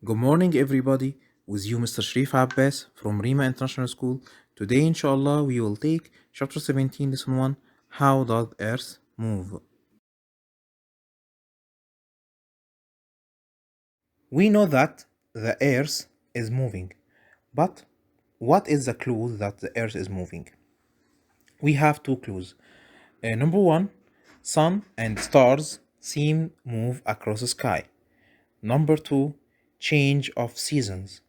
Good morning, everybody. With you, Mr. Sharif Abbas from Rima International School. Today, inshallah, we will take chapter 17, lesson 1. How does Earth move? We know that the Earth is moving, but what is the clue that the Earth is moving? We have two clues. Number one, sun and stars seem move across the sky. Number two, change of seasons.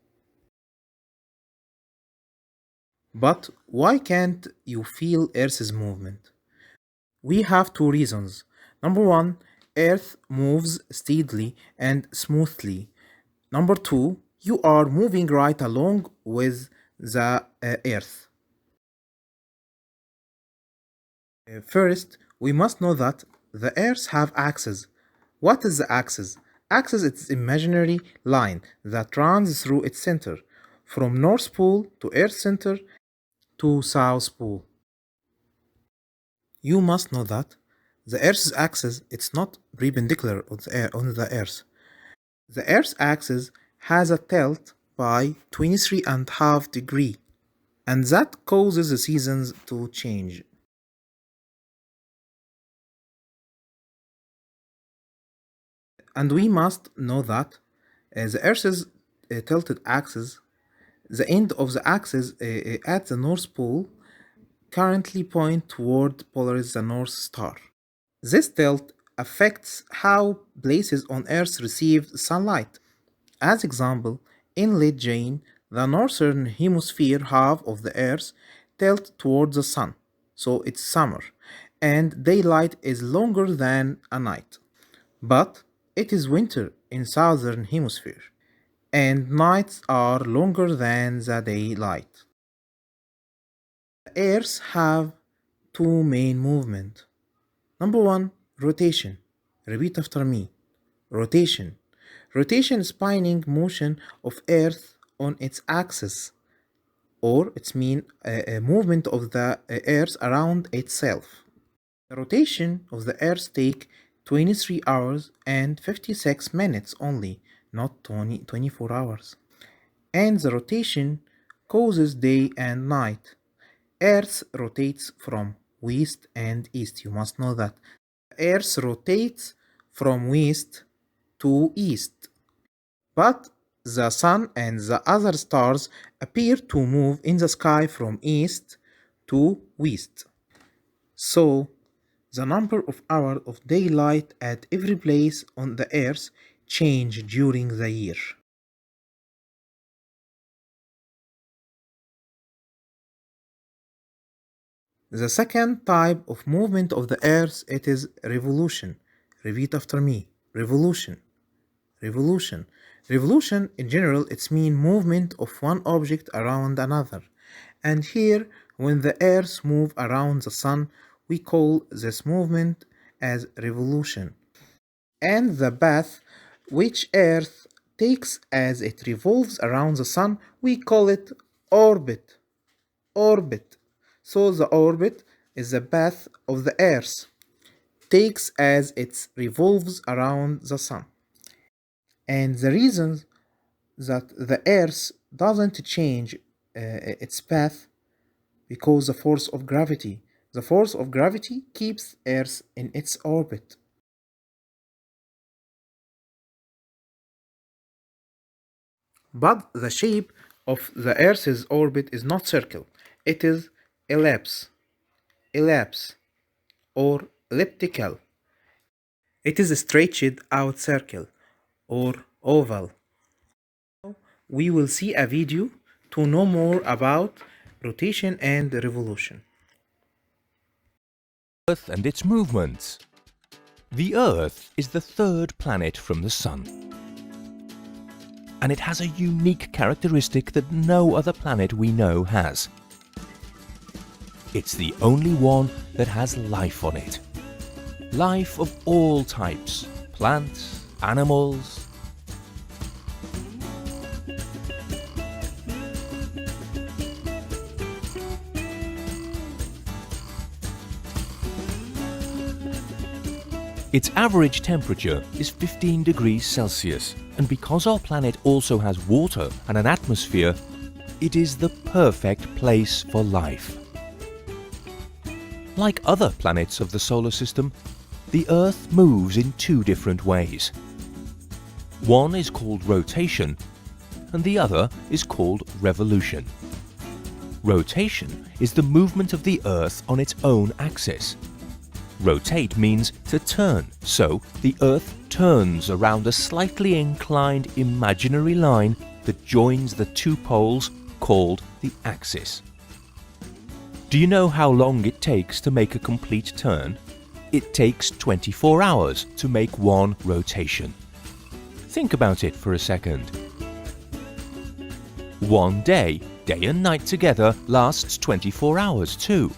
But why can't you feel Earth's movement? We have two reasons. Number one, Earth moves steadily and smoothly. Number two, you are moving right along with the Earth. First, we must know that the Earth have axes. What is the axis? Axis is imaginary line that runs through its center, from North Pole to Earth center to South Pole. You must know that the Earth's axis it's not perpendicular on the Earth. The Earth's axis has a tilt by 23.5 degree, and that causes the seasons to change. And we must know that the Earth's tilted axis, the end of the axis at the North Pole currently point toward Polaris the North Star. This tilt affects how places on Earth receive sunlight. As example, in late June, the northern hemisphere half of the Earth tilt towards the sun, so it's summer, and daylight is longer than a night. But it is winter in southern hemisphere, and nights are longer than the daylight. The Earth have two main movements. Number one, rotation. Repeat after me. Rotation. Rotation is spinning motion of Earth on its axis, or it's mean a movement of the Earth around itself. The rotation of the Earth take 23 hours and 56 minutes only, not 24 hours. And the rotation causes day and night. Earth rotates from west and east. You must know that. Earth rotates from west to east. But the sun and the other stars appear to move in the sky from east to west. So, the number of hours of daylight at every place on the earth change during the year. The second type of movement of the earth it is revolution. Repeat after me. Revolution. Revolution. Revolution in general it's mean movement of one object around another. And here when the earth move around the sun we call this movement as revolution. And the path which earth takes as it revolves around the sun we call it orbit. Orbit. So the orbit is the path of the earth takes as it revolves around the sun. And the reason that the earth doesn't change its path because the force of gravity. The force of gravity keeps earth in its orbit. But the shape of the earth's orbit is not circle. It is ellipse, or elliptical. It is a stretched out circle or oval. We will see a video to know more about rotation and revolution. Earth and its movements. The Earth is the third planet from the Sun, and it has a unique characteristic that no other planet we know has. It's the only one that has life on it. Life of all types, plants, animals. Its average temperature is 15 degrees Celsius And because our planet also has water and an atmosphere, it is the perfect place for life. Like other planets of the solar system, the Earth moves in two different ways. One is called rotation, and the other is called revolution. Rotation is the movement of the Earth on its own axis. Rotate means to turn, so the Earth turns around a slightly inclined imaginary line that joins the two poles called the axis. Do you know how long it takes to make a complete turn? It takes 24 hours to make one rotation. Think about it for a second. One day, day and night together, lasts 24 hours too.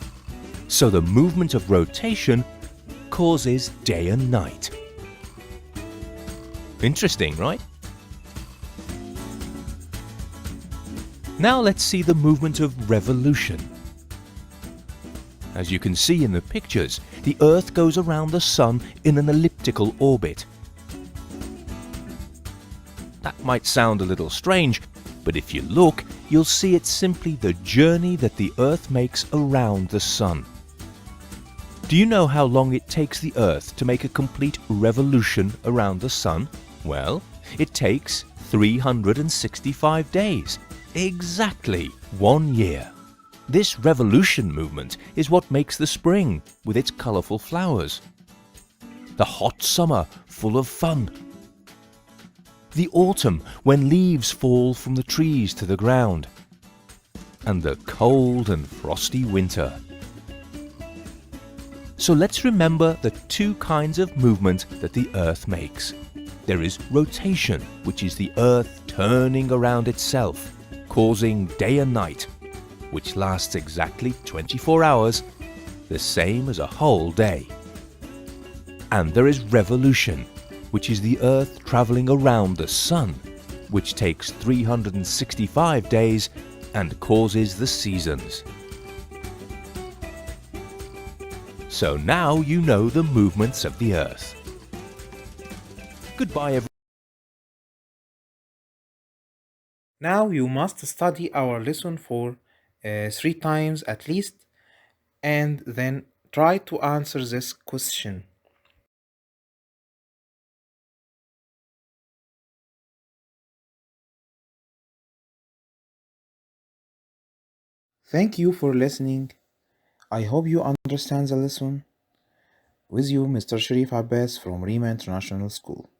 So the movement of rotation causes day and night. Interesting, right? Now let's see the movement of revolution. As you can see in the pictures, the Earth goes around the Sun in an elliptical orbit. That might sound a little strange, but if you look, you'll see it's simply the journey that the Earth makes around the Sun. Do you know how long it takes the Earth to make a complete revolution around the Sun? Well, it takes 365 days. Exactly 1 year. This revolution movement is what makes the spring with its colourful flowers, the hot summer full of fun, the autumn when leaves fall from the trees to the ground, and the cold and frosty winter. So let's remember the two kinds of movement that the Earth makes. There is rotation, which is the Earth turning around itself, causing day and night, which lasts exactly 24 hours, the same as a whole day. And there is revolution, which is the Earth travelling around the Sun, which takes 365 days and causes the seasons. So now you know the movements of the Earth. Goodbye, everyone. Now you must study our lesson for 3 times at least, and then try to answer this question. Thank you for listening. I hope you understand the lesson. With you, Mr. Sharif Abbas from Rima International School.